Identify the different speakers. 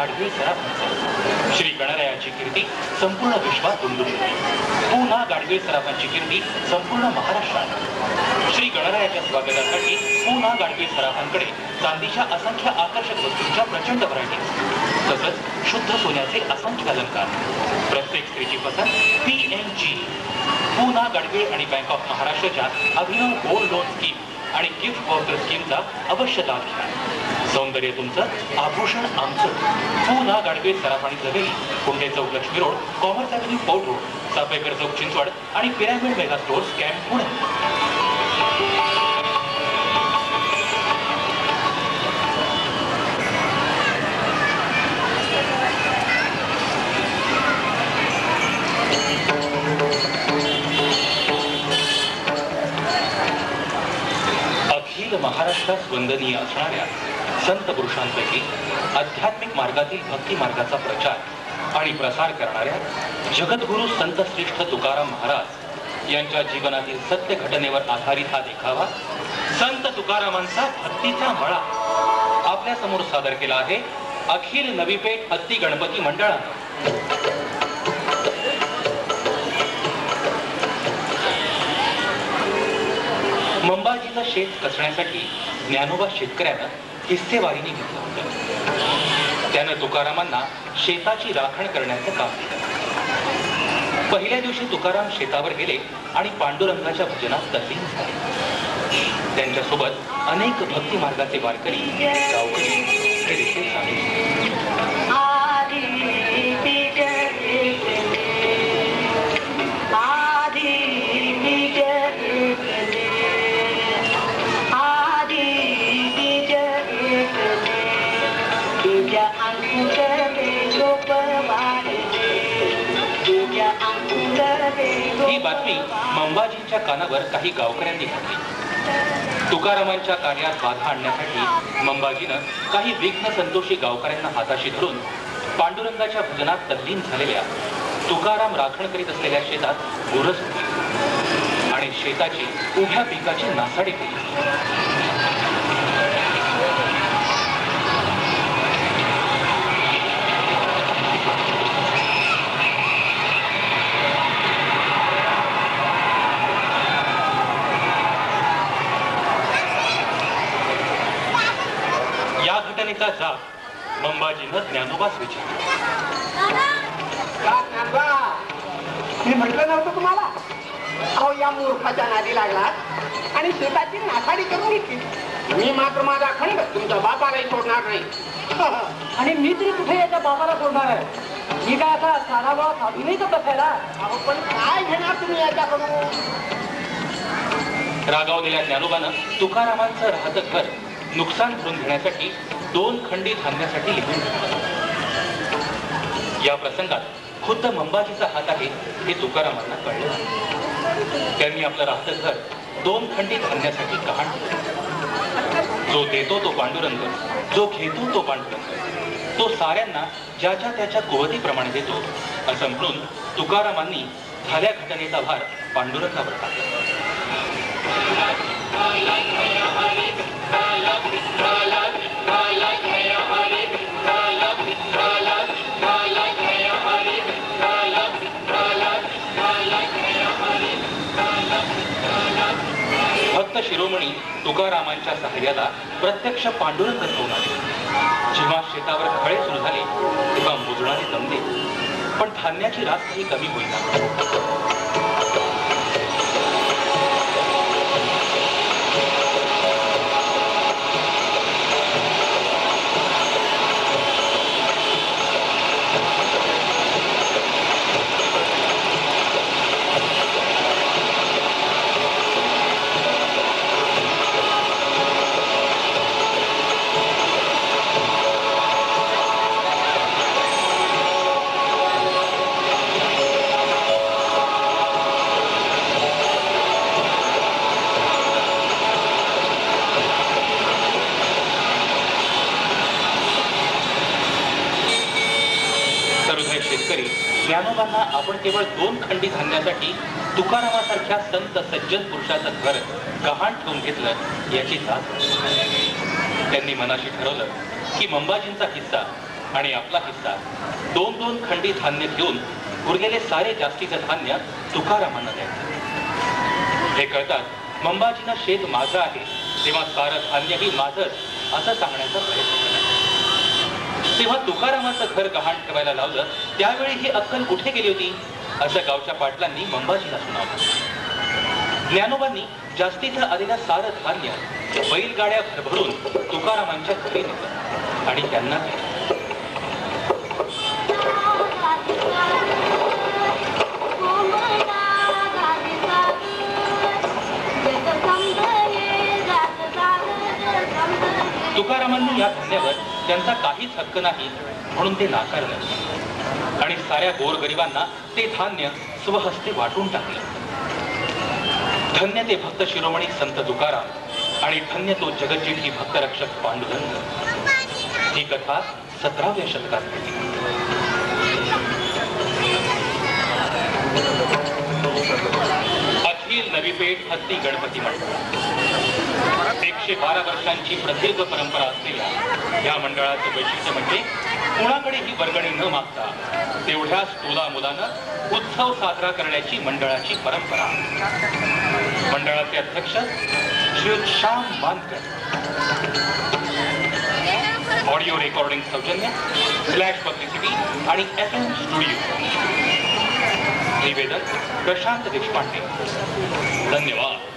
Speaker 1: गाडगीळ सराफांचा. श्री गणरायाची कीर्ती संपूर्ण विश्वात दुमदुमली. पुन्हा गाडगीळ सराफांची कीर्ती संपूर्ण महाराष्ट्रात. श्री गणरायाच्या स्वागतासाठी पुन्हा गाडगीळ सराफांकडे चांदीच्या असंख्य आकर्षक वस्तूंच्या प्रचंड व्हरायटीज, तसंच शुद्ध सोन्याचे असंख्य अलंकार. प्रत्येक स्त्रीची पसंत PNG. पुन्हा गाडगीळ आणि बँक ऑफ महाराष्ट्राच्या अभिनव गोल्ड लोन स्कीम आणि गिफ्ट वॉकर स्कीमचा अवश्य लाभ घ्या. सौंदर्य तुमचं, आभूषण आमचं. पुन्हा गाडगीळ सराफ आणि जवेरी, Kunde Chowk Laxmi Road, Commerce Avenue Paud Road, Chaphekar Chowk Chinchwad आणि Pyramid Mega Stores Camp Pune. महाराष्ट्रात वंदनीय असणाऱ्या संत पुरुषांपैकी आध्यात्मिक मार्गातील भक्ती मार्गाचा प्रचार आणि प्रसार करणाऱ्या जगद्गुरु संत श्रेष्ठ तुकाराम महाराज यांच्या जीवनातील सत्य घटनेवर आधारित हा देखावा संत तुकारामांचा भक्तीचा मळा आपल्या समोर सादर केला आहे अखिल नवी पेठ हत्ती गणपती मंडळानं. मंबाजीचं शेत कसण्यासाठी ज्ञानोबा शेतकऱ्यानं हिस्सेवारीने घेतलं होतं. त्यानं तुकारामांना शेताची राखण करण्याचं काम केलं. पहिल्या दिवशी तुकाराम शेतावर गेले आणि पांडुरंगाच्या भजनात तल्लीन झाले. त्यांच्यासोबत अनेक भक्ती मार्गाचे वारकरी, गावकरी हे देखील सामील. ही बातमी मंबाजींच्या कानावर काही गावकऱ्यांनी घातली. तुकारामांच्या कार्यात बाधा आणण्यासाठी मंबाजीनं काही विघ्न संतोषी गावकऱ्यांना हाताशी धरून पांडुरंगाच्या भजनात तल्लीन झालेल्या तुकाराम राखण करीत असलेल्या शेतात गोरज होती आणि शेताची उभ्या पिकाची नासाडी केली. जाब मंबाजीनं ज्ञानोबास विचारला.
Speaker 2: मी म्हटलं नव्हतं तुम्हाला, अहो या मूर्खाच्या नादी लागलात आणि शेताची नासाडी करून घेतली. मी मात्र माझा खंड तुमच्या बापालाही सोडणार नाही.
Speaker 3: आणि मी तरी कुठे याच्या बापाला सोडणार आहे? मी काय आता सारा बळा साधू नाही का बसायला?
Speaker 2: अहो पण काय घेणार तुम्ही याच्याकडून?
Speaker 1: रागावलेल्या ज्ञानोबानं तुकारामांचं राहतं घर नुकसान करून घेण्यासाठी 2 खंडी धान्यासाठी लिहून घेतलं. या प्रसंगात खुद्द मंबाजीचा हात आहे हे तुकारामांना कळलं. त्यांनी आपलं राहतं घर 2 खंडी धान्यासाठी गहाण केलं. जो देतो तो पांडुरंग, जो घेतो तो पांडुरंग, तो साऱ्यांना ज्याच्या त्याच्या कुवतीप्रमाणे देतो असं म्हणून तुकारामांनी झाल्या घटनेचा भार पांडुरंगावर टाकला. भक्त शिरोमणी तुकारामांच्या सहाय्याला प्रत्यक्ष पांडुरंग होऊन आले. जेव्हा शेतावर खळे सुरू झाले तेव्हा मोजणारे जमले, पण धान्याची रास काही कमी होईना. ज्ञानोबांना आपण केवळ 2 खंडी धान्यासाठी तुकारामासारख्या संत सज्जन पुरुषाचं घर गहाण ठेवून घेतलं याची जात. त्यांनी मनाशी ठरवलं की मंबाजींचा हिस्सा आणि आपला हिस्सा 2-2 खंडी धान्य घेऊन उरलेले सारे जास्तीचं धान्य तुकारामांना द्यायचं. हे कळतात मंबाजींना शेत माझं आहे तेव्हा सारं धान्यही माझंच असं सांगण्याचा प्रयत्न केला. तेव्हा तुकारामाचं घर गहाण ठेवायला लावलं त्यावेळी ही अक्कल कुठे गेली होती असं गावच्या पाटलांनी मंबाजीला सुनावलं. ज्ञानोबांनी जास्तीचं आलेलं सारं धान्य बैलगाड्या भरभरून तुकारामांच्या घरी नेलं आणि त्यांना दिलं. तुकारामांनी या धान्यावर त्यांचा काहीच हक्क नाही म्हणून ते नाकारलं आणि साऱ्या गोरगरिबांना ते धान्य स्वहस्ते वाटून टाकलं. धन्य ते भक्त शिरोमणी संत तुकाराम आणि धन्य तो जगज्जेठी भक्तरक्षक पांडुरंग. ही कथा 17व्या शतकात घडली. अखिल नवीपेठ हत्ती गणपती मंडळ 112 वर्षांची प्रदीर्घ परंपरा असलेल्या या मंडळाचं वैशिष्ट्य म्हणजे कुणाकडेही वर्गणी न मागता तेवढ्याच तोलामोलानं उत्सव साजरा करण्याची मंडळाची परंपरा. मंडळाचे अध्यक्ष श्री श्याम मानकर. ऑडिओ रेकॉर्डिंग सौजन्य फ्लॅश पब्लिसिटी आणि FM स्टुडिओ. निवेदन प्रशांत देशपांडे. धन्यवाद.